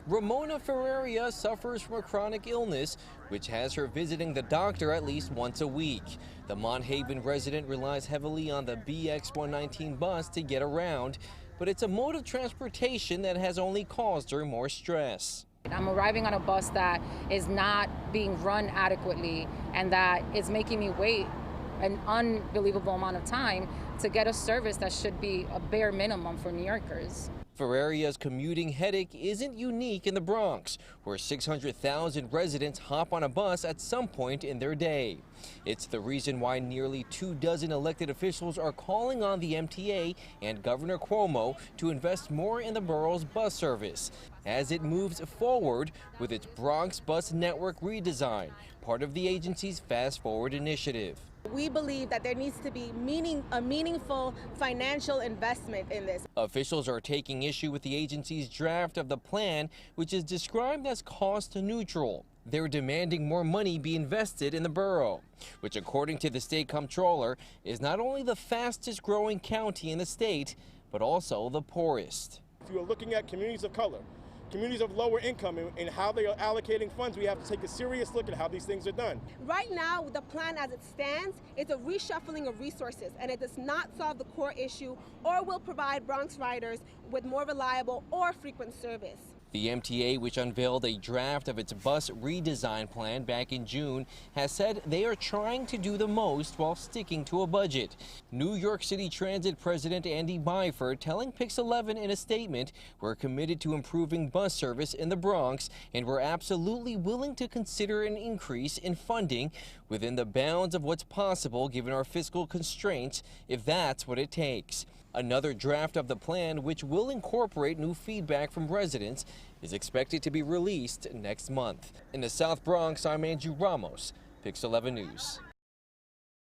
Ramona Ferreira suffers from a chronic illness, which has her visiting the doctor at least once a week. The Mont Haven resident relies heavily on the BX119 bus to get around, but it's a mode of transportation that has only caused her more stress. I'm arriving on a bus that is not being run adequately and that is making me wait an unbelievable amount of time to get a service that should be a bare minimum for New Yorkers. Ferreria's commuting headache isn't unique in the Bronx, where 600,000 residents hop on a bus at some point in their day. It's the reason why nearly 24 elected officials are calling on the MTA and Governor Cuomo to invest more in the borough's bus service as it moves forward with its Bronx bus network redesign, part of the agency's Fast Forward initiative. We believe that there needs to be a meaningful financial investment in this. Officials are taking issue with the agency's draft of the plan, which is described as cost neutral. They're demanding more money be invested in the borough, which, according to the state comptroller, is not only the fastest growing county in the state, but also the poorest. If you are looking at communities of color, communities of lower income, and how they are allocating funds, we have to take a serious look at how these things are done. Right now, the plan as it stands is a reshuffling of resources, and it does not solve the core issue or will provide Bronx riders with more reliable or frequent service. The MTA, which unveiled a draft of its bus redesign plan back in June, has said they are trying to do the most while sticking to a budget. New York City Transit President Andy Byford telling Pix 11 in a statement, "We're committed to improving bus service in the Bronx, and we're absolutely willing to consider an increase in funding within the bounds of what's possible given our fiscal constraints, if that's what it takes." Another draft of the plan, which will incorporate new feedback from residents, is expected to be released next month. In the South Bronx, I'm Andrew Ramos, Pix 11 News.